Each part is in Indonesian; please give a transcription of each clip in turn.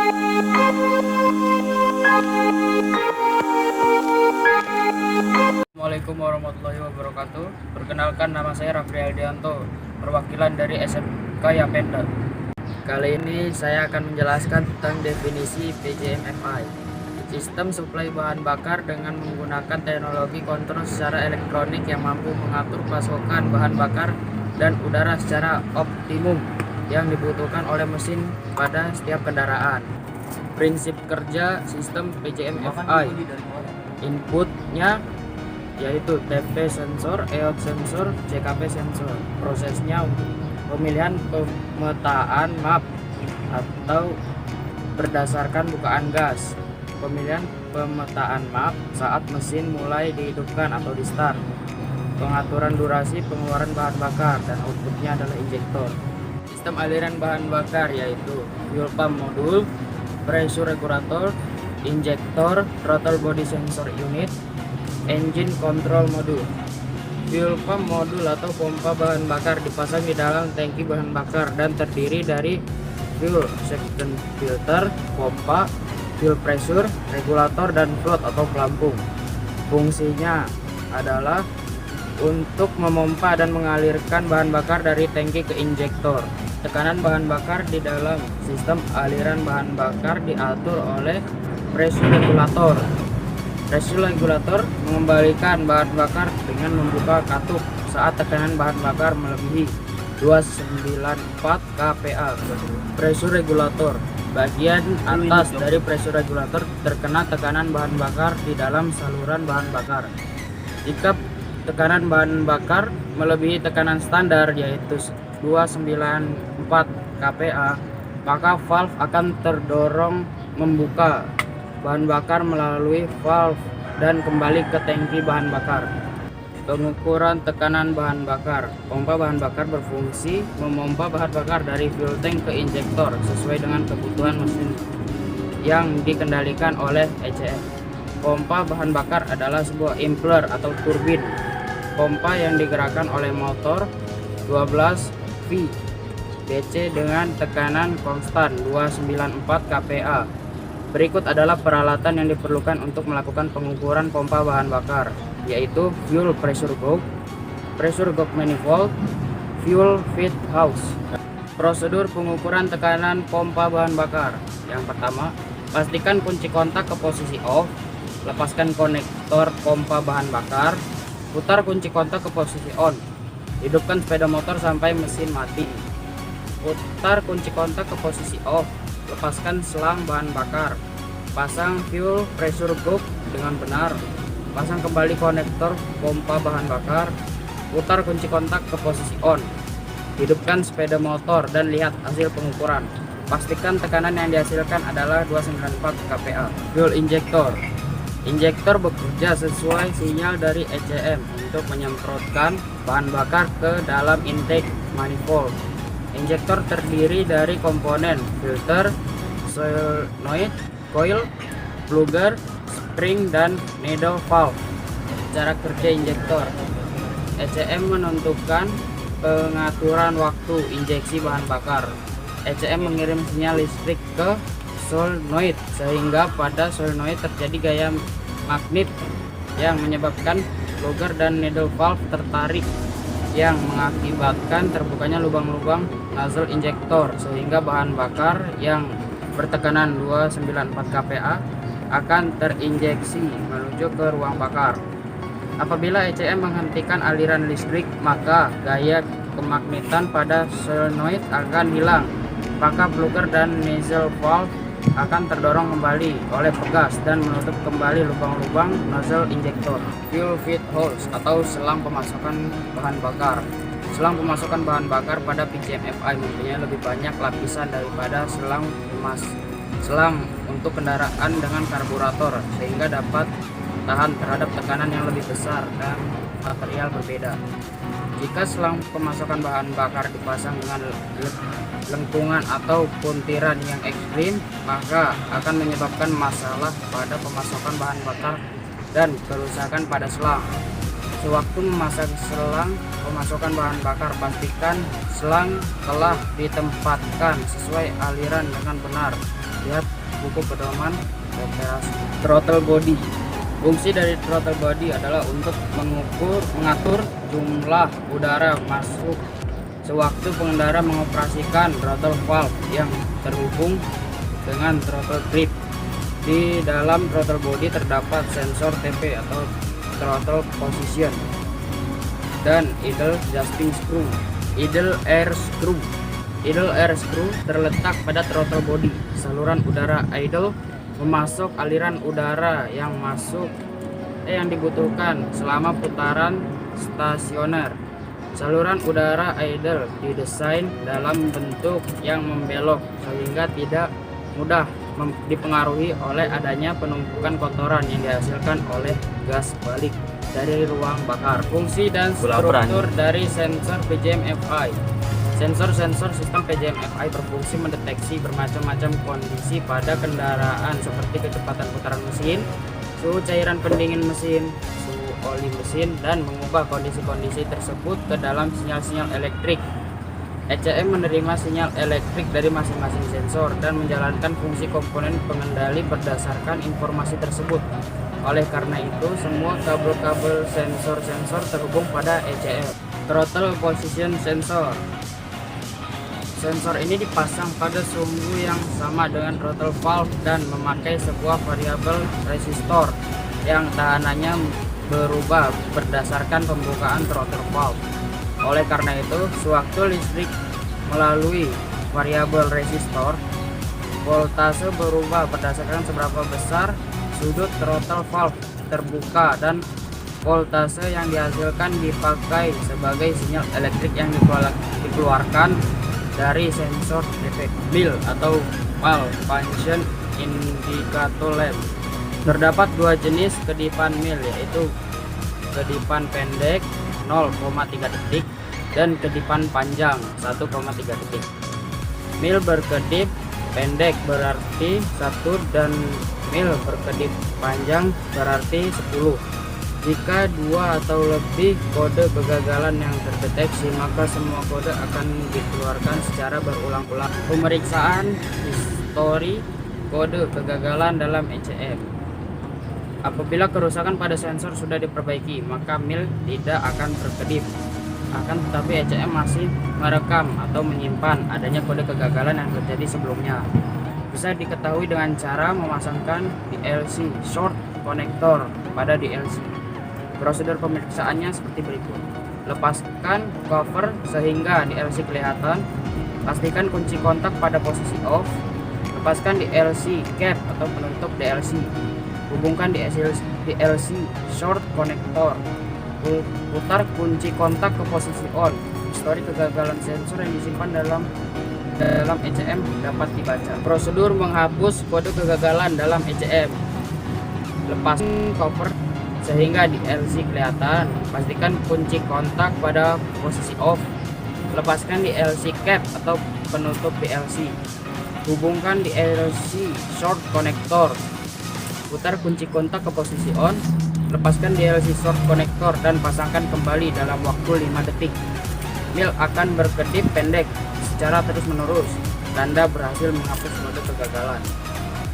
Assalamualaikum warahmatullahi wabarakatuh. Perkenalkan, nama saya Rafri Aldianto, perwakilan dari SMK Yapenda. Kali ini saya akan menjelaskan tentang definisi PJM-FI, sistem suplai bahan bakar dengan menggunakan teknologi kontrol secara elektronik yang mampu mengatur pasokan bahan bakar dan udara secara optimum yang dibutuhkan oleh mesin pada setiap kendaraan. Prinsip kerja sistem PJM-FI, inputnya yaitu TP sensor, EOT sensor, CKP sensor. Prosesnya pemilihan pemetaan map atau berdasarkan bukaan gas. Pemilihan pemetaan map saat mesin mulai dihidupkan atau di start. Pengaturan durasi pengeluaran bahan bakar dan outputnya adalah injektor. Sistem aliran bahan bakar yaitu fuel pump modul, pressure regulator, injektor, throttle body sensor unit, engine control modul. Fuel pump modul atau pompa bahan bakar dipasang di dalam tangki bahan bakar dan terdiri dari fuel injection filter, pompa, fuel pressure, regulator, dan float atau pelampung. Fungsinya adalah untuk memompa dan mengalirkan bahan bakar dari tangki ke injektor. Tekanan bahan bakar di dalam sistem aliran bahan bakar diatur oleh pressure regulator. Pressure regulator mengembalikan bahan bakar dengan membuka katup saat tekanan bahan bakar melebihi 294 kPa. Pressure regulator, bagian atas dari pressure regulator terkena tekanan bahan bakar di dalam saluran bahan bakar. Jika tekanan bahan bakar melebihi tekanan standar yaitu 294 kPa, maka valve akan terdorong membuka bahan bakar melalui valve dan kembali ke tangki bahan bakar. Pengukuran tekanan bahan bakar. Pompa bahan bakar berfungsi memompa bahan bakar dari fuel tank ke injektor sesuai dengan kebutuhan mesin yang dikendalikan oleh ECM. Pompa bahan bakar adalah sebuah impeller atau turbin pompa yang digerakkan oleh motor 12 V DC dengan tekanan konstan 294 kPa. Berikut adalah peralatan yang diperlukan untuk melakukan pengukuran pompa bahan bakar, yaitu fuel pressure gauge manifold, fuel feed house. Prosedur pengukuran tekanan pompa bahan bakar. Yang pertama, pastikan kunci kontak ke posisi off, lepaskan konektor pompa bahan bakar, putar kunci kontak ke posisi on, hidupkan sepeda motor sampai mesin mati. Putar kunci kontak ke posisi off, lepaskan selang bahan bakar, pasang fuel pressure gauge dengan benar, pasang kembali konektor pompa bahan bakar, putar kunci kontak ke posisi on, hidupkan sepeda motor dan lihat hasil pengukuran. Pastikan tekanan yang dihasilkan adalah 294 kPa. Fuel injektor. Injektor bekerja sesuai sinyal dari ECM untuk menyemprotkan bahan bakar ke dalam intake manifold. Injektor terdiri dari komponen filter, solenoid, coil, plugger, spring, dan needle valve. Cara kerja injektor. ECM menentukan pengaturan waktu injeksi bahan bakar. ECM mengirim sinyal listrik ke solenoid sehingga pada solenoid terjadi gaya magnet yang menyebabkan plugger dan needle valve tertarik, yang mengakibatkan terbukanya lubang-lubang nozzle injektor sehingga bahan bakar yang bertekanan 294 kPa akan terinjeksi menuju ke ruang bakar. Apabila ECM menghentikan aliran listrik, maka gaya kemagnetan pada solenoid akan hilang, maka plugger dan nozzle valve akan terdorong kembali oleh pegas dan menutup kembali lubang-lubang nozzle injektor. Fuel feed holes atau selang pemasukan bahan bakar. Selang pemasukan bahan bakar pada PJM-FI mempunyai lebih banyak lapisan daripada selang untuk kendaraan dengan karburator, sehingga dapat tahan terhadap tekanan yang lebih besar dan material berbeda. Jika selang pemasukan bahan bakar dipasang dengan lengkungan atau puntiran yang ekstrim, maka akan menyebabkan masalah pada pemasukan bahan bakar dan kerusakan pada selang. Sewaktu memasang selang pemasukan bahan bakar, pastikan selang telah ditempatkan sesuai aliran dengan benar Lihat buku pedoman operasi. Throttle body. Fungsi dari throttle body adalah untuk mengatur jumlah udara masuk sewaktu pengendara mengoperasikan throttle valve yang terhubung dengan throttle grip. Di dalam throttle body terdapat sensor TP atau throttle position dan idle adjusting screw. Idle air screw. Idle air screw terletak pada throttle body. Saluran udara idle memasok aliran udara yang dibutuhkan selama putaran stasioner. Saluran udara idle didesain dalam bentuk yang membelok sehingga tidak mudah dipengaruhi oleh adanya penumpukan kotoran yang dihasilkan oleh gas balik dari ruang bakar. Fungsi dan struktur dari sensor PJM-FI. Sensor-sensor sistem PJM-FI berfungsi mendeteksi bermacam-macam kondisi pada kendaraan seperti kecepatan putaran mesin, suhu cairan pendingin mesin, suhu oli mesin, dan mengubah kondisi-kondisi tersebut ke dalam sinyal-sinyal elektrik. ECM menerima sinyal elektrik dari masing-masing sensor dan menjalankan fungsi komponen pengendali berdasarkan informasi tersebut. Oleh karena itu, semua kabel-kabel sensor-sensor terhubung pada ECM. Throttle position sensor. Sensor ini dipasang pada sumbu yang sama dengan throttle valve dan memakai sebuah variabel resistor yang tahanannya berubah berdasarkan pembukaan throttle valve. Oleh karena itu, sewaktu listrik melalui variabel resistor, voltase berubah berdasarkan seberapa besar sudut throttle valve terbuka dan voltase yang dihasilkan dipakai sebagai sinyal elektrik yang dikeluarkan dari sensor defect. MIL atau malfunction indicator lamp. Terdapat dua jenis kedipan MIL, yaitu kedipan pendek 0,3 detik dan kedipan panjang 1,3 detik. MIL berkedip pendek berarti 1 dan MIL berkedip panjang berarti 10. Jika dua atau lebih kode kegagalan yang terdeteksi, maka semua kode akan dikeluarkan secara berulang-ulang. Pemeriksaan histori kode kegagalan dalam ECM. Apabila kerusakan pada sensor sudah diperbaiki, maka MIL tidak akan berkedip. Akan tetapi ECM masih merekam atau menyimpan adanya kode kegagalan yang terjadi sebelumnya. Bisa diketahui dengan cara memasangkan DLC short connector pada DLC. Prosedur pemeriksaannya seperti berikut. Lepaskan cover sehingga DLC kelihatan. Pastikan kunci kontak pada posisi off. Lepaskan DLC cap atau penutup DLC. Hubungkan DLC short connector. Putar kunci kontak ke posisi on. Histori kegagalan sensor yang disimpan dalam ECM dapat dibaca. Prosedur menghapus kode kegagalan dalam ECM. Lepaskan cover sehingga DLC kelihatan. Pastikan kunci kontak pada posisi off. Lepaskan DLC cap atau penutup DLC. Hubungkan DLC short connector. Putar kunci kontak ke posisi on. Lepaskan DLC short connector dan pasangkan kembali dalam waktu 5 detik. MIL akan berkedip pendek secara terus-menerus. Tanda berhasil menghapus kode kegagalan.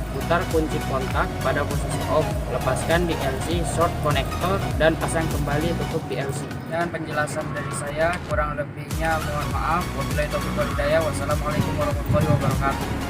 Putar kunci kontak pada posisi off, lepaskan DLC short connector dan pasang kembali tutup DLC. Dan penjelasan dari saya, kurang lebihnya mohon maaf. Wabillahi taufiq wal hidayah. Wassalamualaikum warahmatullahi wabarakatuh.